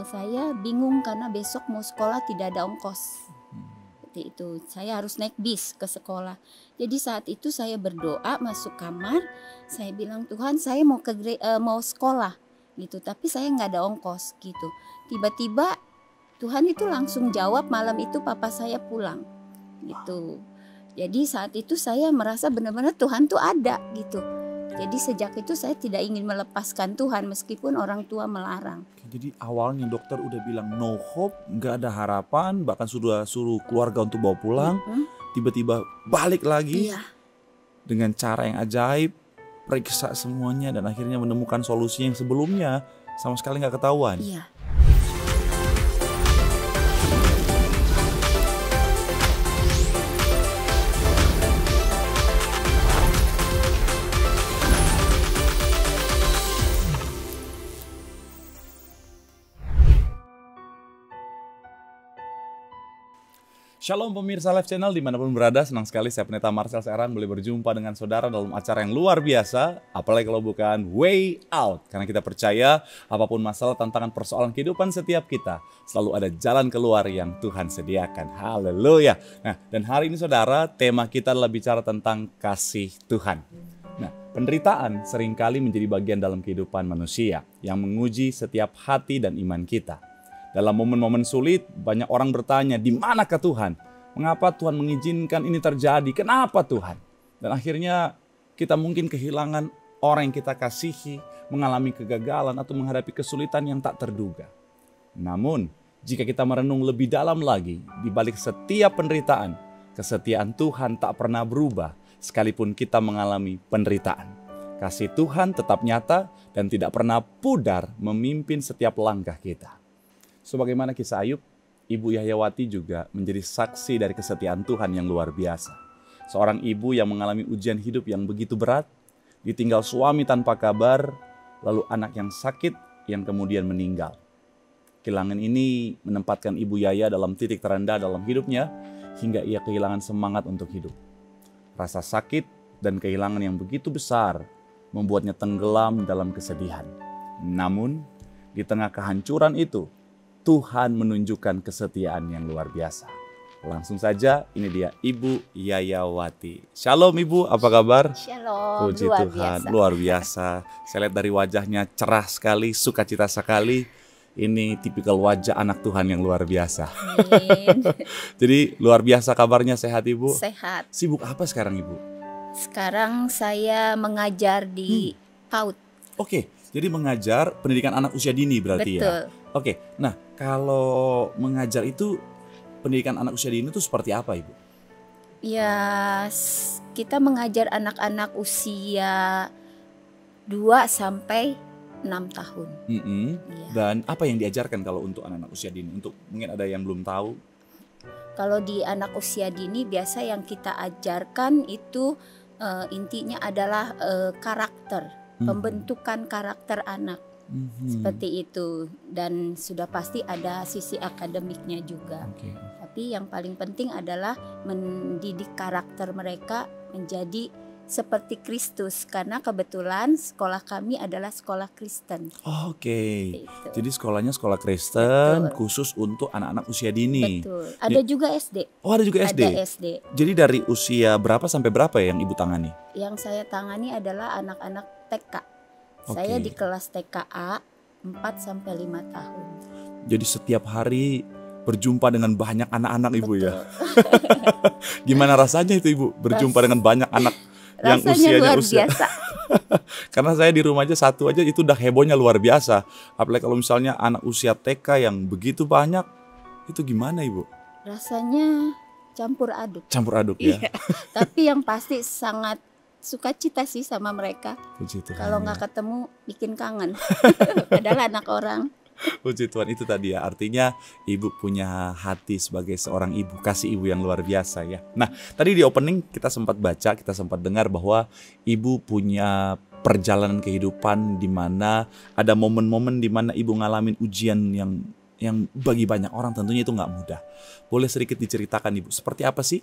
Saya bingung karena besok mau sekolah tidak ada ongkos. Seperti itu, saya harus naik bis ke sekolah. Jadi saat itu saya berdoa masuk kamar, saya bilang Tuhan saya mau mau sekolah gitu, tapi saya nggak ada ongkos gitu. Tiba-tiba Tuhan itu langsung jawab malam itu papa saya pulang gitu. Jadi saat itu saya merasa benar-benar Tuhan tuh ada gitu. Jadi sejak itu saya tidak ingin melepaskan Tuhan meskipun orang tua melarang. Jadi awalnya dokter udah bilang no hope, nggak ada harapan, bahkan sudah suruh keluarga untuk bawa pulang. Tiba-tiba balik lagi dengan cara yang ajaib, periksa semuanya dan akhirnya menemukan solusi yang sebelumnya sama sekali nggak ketahuan. Iya. Shalom pemirsa Live Channel dimanapun berada, senang sekali saya Pendeta Marcel Seran boleh berjumpa dengan saudara dalam acara yang luar biasa, apalagi kalau bukan Way Out. Karena kita percaya apapun masalah, tantangan, persoalan kehidupan setiap kita, selalu ada jalan keluar yang Tuhan sediakan. Haleluya. Nah, dan hari ini saudara, tema kita adalah bicara tentang kasih Tuhan. Nah, penderitaan seringkali menjadi bagian dalam kehidupan manusia yang menguji setiap hati dan iman kita. Dalam momen-momen sulit, banyak orang bertanya, di manakah Tuhan? Mengapa Tuhan mengizinkan ini terjadi? Kenapa Tuhan? Dan akhirnya kita mungkin kehilangan orang yang kita kasihi, mengalami kegagalan atau menghadapi kesulitan yang tak terduga. Namun, jika kita merenung lebih dalam lagi, di balik setiap penderitaan, kesetiaan Tuhan tak pernah berubah, sekalipun kita mengalami penderitaan. Kasih Tuhan tetap nyata dan tidak pernah pudar memimpin setiap langkah kita. Sebagaimana kisah Ayub, Ibu Yahyawati juga menjadi saksi dari kesetiaan Tuhan yang luar biasa. Seorang ibu yang mengalami ujian hidup yang begitu berat, ditinggal suami tanpa kabar, lalu anak yang sakit yang kemudian meninggal. Kehilangan ini menempatkan Ibu Yaya dalam titik terendah dalam hidupnya, hingga ia kehilangan semangat untuk hidup. Rasa sakit dan kehilangan yang begitu besar membuatnya tenggelam dalam kesedihan. Namun, di tengah kehancuran itu, Tuhan menunjukkan kesetiaan yang luar biasa. Langsung saja, ini dia Ibu Yahyawati. Shalom Ibu, apa kabar? Shalom, Puji luar Tuhan, biasa. luar biasa. Saya lihat dari wajahnya cerah sekali, sukacita sekali. Ini tipikal wajah anak Tuhan yang luar biasa. Amin. Jadi luar biasa kabarnya, sehat Ibu? Sehat. Sibuk apa sekarang Ibu? Sekarang saya mengajar di PAUD. Oke, jadi mengajar pendidikan anak usia dini berarti Betul. ya? Oke, nah kalau mengajar itu pendidikan anak usia dini itu seperti apa Ibu? Ya, kita mengajar anak-anak usia 2 sampai 6 tahun. Ya. Dan apa yang diajarkan kalau untuk anak-anak usia dini? Untuk mungkin ada yang belum tahu. Kalau di anak usia dini biasa yang kita ajarkan itu intinya adalah karakter, pembentukan karakter anak. Seperti itu, dan sudah pasti ada sisi akademiknya juga. Tapi yang paling penting adalah mendidik karakter mereka menjadi seperti Kristus, karena kebetulan sekolah kami adalah sekolah Kristen. Gitu. Jadi sekolahnya sekolah Kristen. Betul. Khusus untuk anak-anak usia dini. Betul. Ada juga SD. Oh, ada juga SD. Ada SD. Jadi dari usia berapa sampai berapa ya yang Ibu tangani? Yang saya tangani adalah anak-anak TK. Saya di kelas TKA 4 sampai 5 tahun. Jadi setiap hari berjumpa dengan banyak anak-anak Ibu. Betul. Ya. Gimana rasanya itu Ibu berjumpa dengan banyak anak yang rasanya usianya luar biasa. Karena saya di rumah aja satu aja itu udah hebohnya luar biasa. Apalagi kalau misalnya anak usia TK yang begitu banyak, itu gimana Ibu? Rasanya campur aduk. Campur aduk ya. Iya. Tapi yang pasti sangat sukacita sih sama mereka. Puji Tuhan. Kalau nggak ketemu bikin kangen. Padahal anak orang. Puji Tuhan, itu tadi ya. Artinya Ibu punya hati sebagai seorang ibu, kasih ibu yang luar biasa ya. Nah, tadi di opening kita sempat baca, kita sempat dengar bahwa Ibu punya perjalanan kehidupan di mana ada momen-momen di mana Ibu ngalamin ujian yang bagi banyak orang tentunya itu nggak mudah. Boleh sedikit diceritakan Ibu, seperti apa sih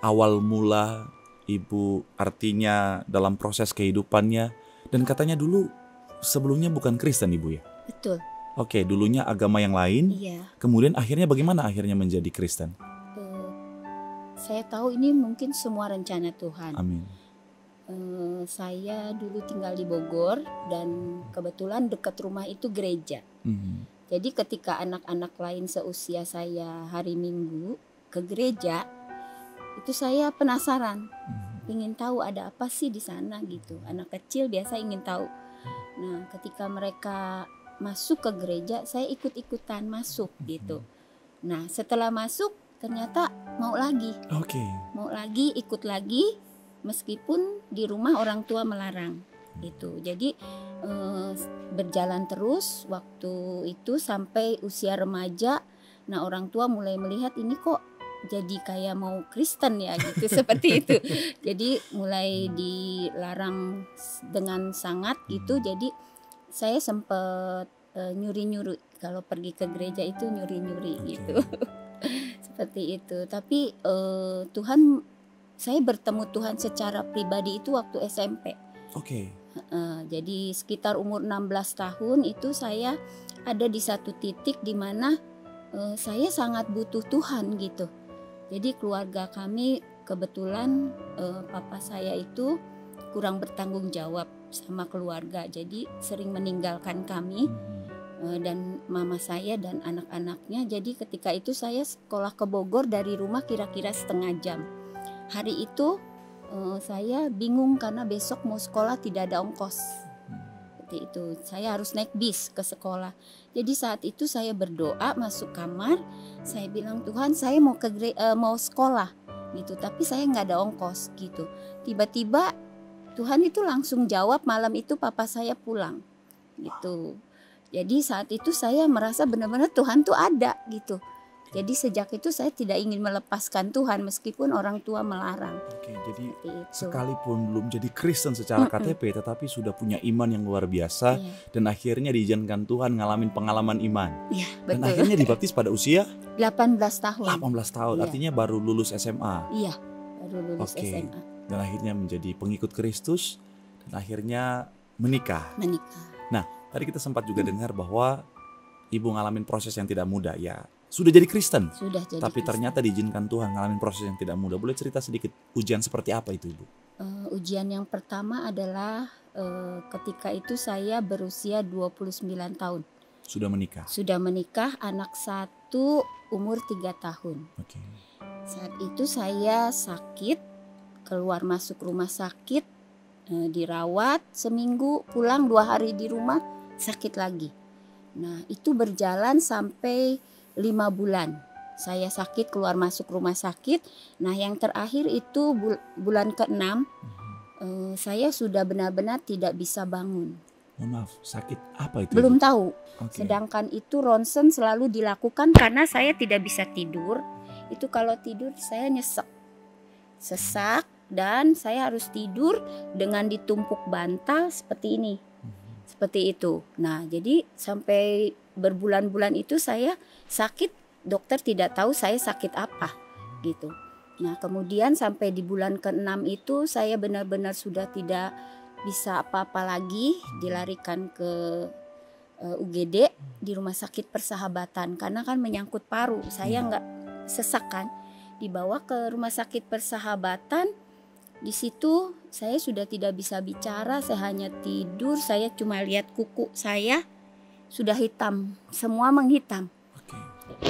awal mula Ibu artinya dalam proses kehidupannya, dan katanya dulu sebelumnya bukan Kristen Ibu ya? Betul. Oke, dulunya agama yang lain, Iya. kemudian akhirnya bagaimana akhirnya menjadi Kristen? Eh, saya tahu ini mungkin semua rencana Tuhan. Amin. Saya dulu tinggal di Bogor dan kebetulan dekat rumah itu gereja. Mhm. Jadi ketika anak-anak lain seusia saya hari Minggu ke gereja, itu saya penasaran, ingin tahu ada apa sih di sana gitu. Anak kecil biasa ingin tahu. Nah, ketika mereka masuk ke gereja, saya ikut-ikutan masuk gitu. Nah, setelah masuk ternyata mau lagi, Oke. ikut lagi, meskipun di rumah orang tua melarang gitu. Jadi berjalan terus waktu itu sampai usia remaja. Nah, orang tua mulai melihat ini kok jadi kayak mau Kristen ya gitu seperti itu. Jadi mulai dilarang dengan sangat gitu. Jadi saya sempat nyuri-nyuri kalau pergi ke gereja itu nyuri-nyuri gitu. Seperti itu. Tapi Tuhan, saya bertemu Tuhan secara pribadi itu waktu SMP. Oke. Jadi sekitar umur 16 tahun itu saya ada di satu titik di mana saya sangat butuh Tuhan gitu. Jadi keluarga kami kebetulan papa saya itu kurang bertanggung jawab sama keluarga. Jadi sering meninggalkan kami dan mama saya dan anak-anaknya. Jadi ketika itu saya sekolah ke Bogor dari rumah kira-kira setengah jam. Hari itu saya bingung karena besok mau sekolah tidak ada ongkos. Seperti itu. Saya harus naik bis ke sekolah. Jadi saat itu saya berdoa masuk kamar. Saya bilang, Tuhan, saya mau mau sekolah gitu, tapi saya nggak ada ongkos gitu. Tiba-tiba Tuhan itu langsung jawab, malam itu papa saya pulang gitu. Jadi saat itu saya merasa benar-benar Tuhan tuh ada gitu. Jadi sejak itu saya tidak ingin melepaskan Tuhan meskipun orang tua melarang. Oke, jadi Seperti itu. sekalipun belum jadi Kristen secara KTP, tetapi sudah punya iman yang luar biasa, Iya. dan akhirnya diizinkan Tuhan ngalamin pengalaman iman. Iya, Dan betul. akhirnya dibaptis pada usia 18 tahun. 18 tahun, Iya. artinya baru lulus SMA. Iya, baru lulus Oke. SMA. Dan akhirnya menjadi pengikut Kristus, dan akhirnya menikah. Menikah. Tadi kita sempat juga dengar bahwa ibu ngalamin proses yang tidak mudah, ya sudah jadi Kristen. Sudah jadi Tapi Kristen. ternyata diizinkan Tuhan ngalamin proses yang tidak mudah. Boleh cerita sedikit ujian seperti apa itu, Ibu? Ujian yang pertama adalah ketika itu saya berusia 29 tahun. Sudah menikah. Sudah menikah, anak satu umur 3 tahun. Oke. Saat itu saya sakit, keluar masuk rumah sakit, dirawat seminggu, pulang 2 hari di rumah, sakit lagi. Nah, itu berjalan sampai 5 bulan. Saya sakit keluar masuk rumah sakit. Nah, yang terakhir itu bulan ke-6 saya sudah benar-benar tidak bisa bangun. Mohon maaf, sakit apa itu? Belum Ibu? tahu. Oke. Sedangkan itu ronsen selalu dilakukan karena saya tidak bisa tidur. Itu kalau tidur saya nyesek, sesak, dan saya harus tidur dengan ditumpuk bantal seperti ini. Seperti itu. Nah, jadi sampai berbulan-bulan itu saya sakit, dokter tidak tahu saya sakit apa gitu. Nah, kemudian sampai di bulan ke-6 itu saya benar-benar sudah tidak bisa apa-apa lagi, dilarikan ke UGD di Rumah Sakit Persahabatan karena kan menyangkut paru. Saya nggak sesak kan. Dibawa ke Rumah Sakit Persahabatan. Di situ saya sudah tidak bisa bicara, saya hanya tidur, saya cuma lihat kuku saya sudah hitam, semua menghitam. Oke.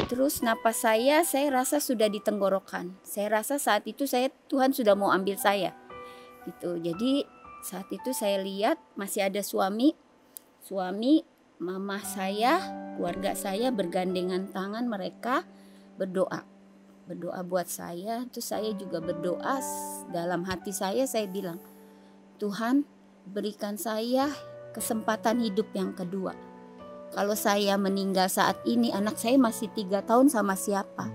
Terus napas saya rasa sudah di tenggorokan. Saya rasa saat itu Tuhan sudah mau ambil saya. Gitu. Jadi saat itu saya lihat masih ada suami, mama saya, keluarga saya bergandengan tangan, mereka berdoa buat saya. Terus saya juga berdoa, dalam hati saya bilang, Tuhan berikan saya kesempatan hidup yang kedua. Kalau saya meninggal saat ini, anak saya masih 3 tahun sama siapa?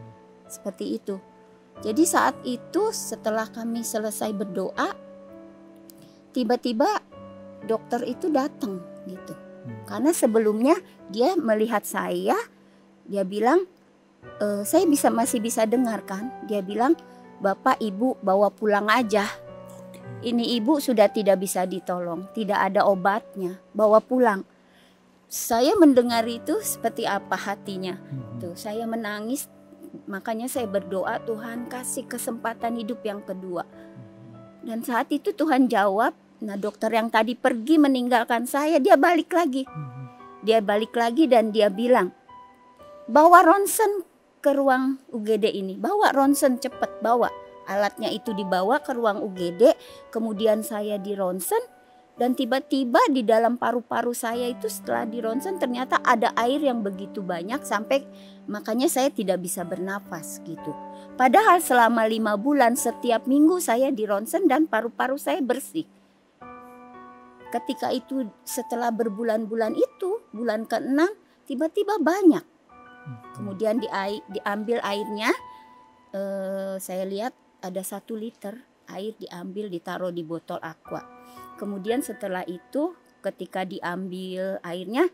Seperti itu. Jadi saat itu setelah kami selesai berdoa, tiba-tiba dokter itu datang gitu. Karena sebelumnya dia melihat saya, dia bilang, saya masih bisa dengar kan. Dia bilang, Bapak Ibu bawa pulang aja. Ini ibu sudah tidak bisa ditolong, tidak ada obatnya, bawa pulang. Saya mendengar itu seperti apa hatinya. Tuh, saya menangis, makanya saya berdoa, Tuhan kasih kesempatan hidup yang kedua. Dan saat itu Tuhan jawab. Nah, dokter yang tadi pergi meninggalkan saya, dia balik lagi. Dia balik lagi dan dia bilang, bawa ronsen ke ruang UGD ini. Bawa ronsen, cepet bawa. Alatnya itu dibawa ke ruang UGD, kemudian saya di ronsen. Dan tiba-tiba di dalam paru-paru saya itu setelah di ronsen ternyata ada air yang begitu banyak sampai makanya saya tidak bisa bernafas gitu. Padahal selama 5 bulan setiap minggu saya di ronsen dan paru-paru saya bersih. Ketika itu setelah berbulan-bulan itu, bulan ke-6 tiba-tiba banyak. Kemudian diambil airnya, saya lihat ada 1 liter air diambil ditaruh di botol aqua. Kemudian setelah itu ketika diambil airnya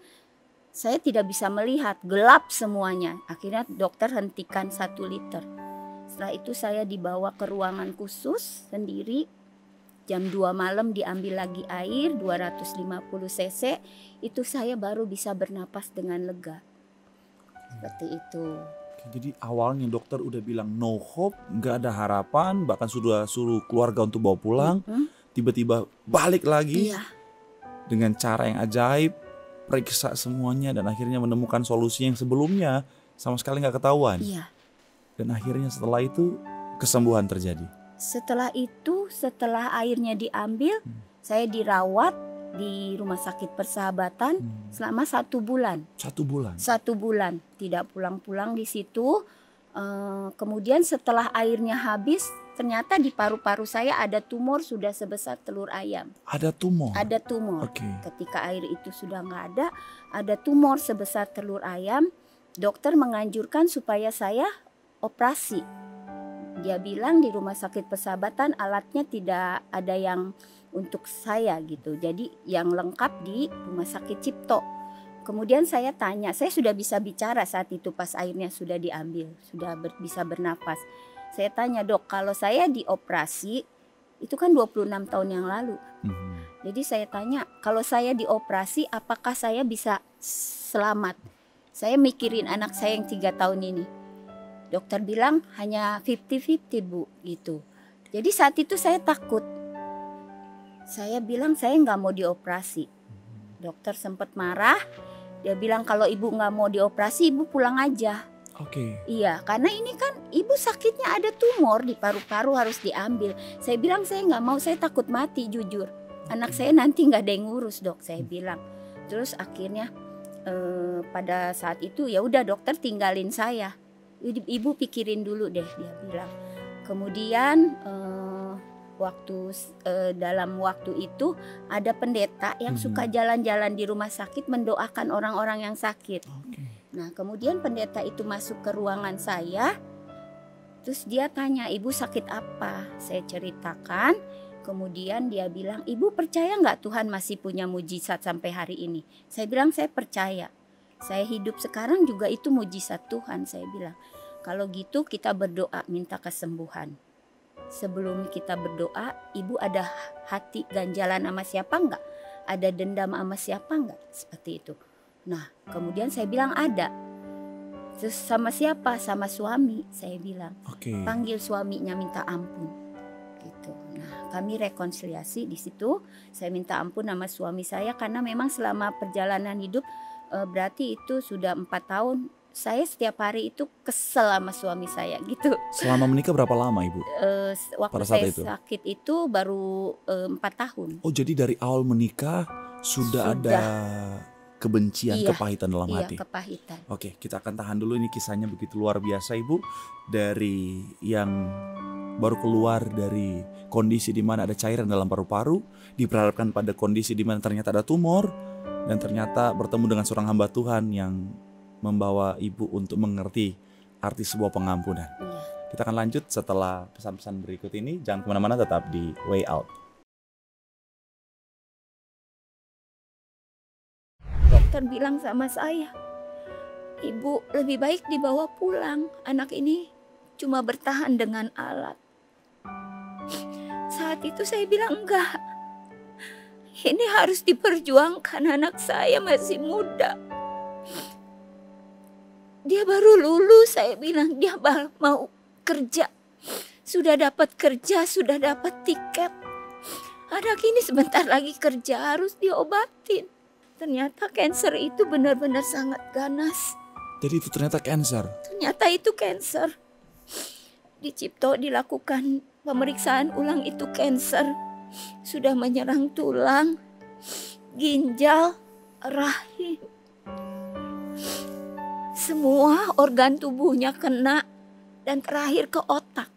saya tidak bisa melihat, gelap semuanya. Akhirnya dokter hentikan 1 liter. Setelah itu saya dibawa ke ruangan khusus sendiri. Jam 2 malam diambil lagi air 250 cc. Itu saya baru bisa bernapas dengan lega. Seperti itu. Jadi awalnya dokter udah bilang no hope, nggak ada harapan, bahkan sudah suruh keluarga untuk bawa pulang. Tiba-tiba balik lagi dengan cara yang ajaib, periksa semuanya dan akhirnya menemukan solusi yang sebelumnya sama sekali nggak ketahuan. Dan akhirnya setelah itu kesembuhan terjadi. Setelah itu, setelah airnya diambil, saya dirawat di Rumah Sakit Persahabatan selama 1 bulan. 1 bulan. 1 bulan, tidak pulang-pulang di situ. Kemudian setelah airnya habis, ternyata di paru-paru saya ada tumor sudah sebesar telur ayam. Ada tumor? Ada tumor. Ketika air itu sudah nggak ada tumor sebesar telur ayam. Dokter menganjurkan supaya saya operasi. Dia bilang di Rumah Sakit Persahabatan alatnya tidak ada yang untuk saya gitu. Jadi yang lengkap di Rumah Sakit Cipto. Kemudian saya tanya, saya sudah bisa bicara saat itu pas airnya sudah diambil, sudah bisa bernafas. Saya tanya, dok, kalau saya dioperasi, itu kan 26 tahun yang lalu. Jadi saya tanya, kalau saya dioperasi apakah saya bisa selamat? Saya mikirin anak saya yang 3 tahun ini. Dokter bilang hanya 50-50 bu, gitu. Jadi saat itu saya takut. Saya bilang saya nggak mau dioperasi. Dokter sempat marah. Dia bilang kalau ibu nggak mau dioperasi, ibu pulang aja. Iya, karena ini kan ibu sakitnya ada tumor di paru-paru harus diambil. Saya bilang saya nggak mau, saya takut mati jujur. Anak saya nanti nggak ada yang ngurus dok, saya bilang. Terus akhirnya pada saat itu ya udah dokter tinggalin saya. Ibu pikirin dulu deh, dia bilang. Kemudian dalam waktu itu ada pendeta yang suka jalan-jalan di rumah sakit mendoakan orang-orang yang sakit. Nah kemudian pendeta itu masuk ke ruangan saya, terus dia tanya, ibu sakit apa? Saya ceritakan, kemudian dia bilang, ibu percaya nggak Tuhan masih punya mujizat sampai hari ini? Saya bilang saya percaya, saya hidup sekarang juga itu mujizat Tuhan. Saya bilang, kalau gitu kita berdoa minta kesembuhan. Sebelum kita berdoa, ibu ada hati ganjalan sama siapa enggak? Ada dendam sama siapa enggak? Seperti itu. Nah, kemudian saya bilang ada. Terus sama siapa? Sama suami, saya bilang. Panggil suaminya minta ampun. Gitu. Nah, kami rekonsiliasi di situ. Saya minta ampun sama suami saya karena memang selama perjalanan hidup berarti itu sudah 4 tahun. Saya setiap hari itu kesel sama suami saya gitu. Selama menikah berapa lama ibu? Waktu saya sakit itu baru 4 tahun. Oh jadi dari awal menikah sudah ada kebencian, kepahitan dalam hati? Iya, kepahitan. Oke, kita akan tahan dulu, ini kisahnya begitu luar biasa ibu. Dari yang baru keluar dari kondisi di mana ada cairan dalam paru-paru, diperhadapkan pada kondisi di mana ternyata ada tumor, dan ternyata bertemu dengan seorang hamba Tuhan yang membawa ibu untuk mengerti arti sebuah pengampunan. Kita akan lanjut setelah pesan-pesan berikut ini. Jangan kemana-mana, tetap di Way Out. Dokter bilang sama saya, ibu lebih baik dibawa pulang. Anak ini cuma bertahan dengan alat. Saat itu saya bilang enggak. Ini harus diperjuangkan, anak saya masih muda. Dia baru lulus, saya bilang dia mau kerja. Sudah dapat kerja, sudah dapat tiket. Anak ini sebentar lagi kerja, harus diobatin. Ternyata kanker itu benar-benar sangat ganas. Jadi itu ternyata cancer. Ternyata itu kanker. Di Cipto dilakukan pemeriksaan ulang, itu kanker. Sudah menyerang tulang, ginjal, rahim. Semua organ tubuhnya kena dan terakhir ke otak.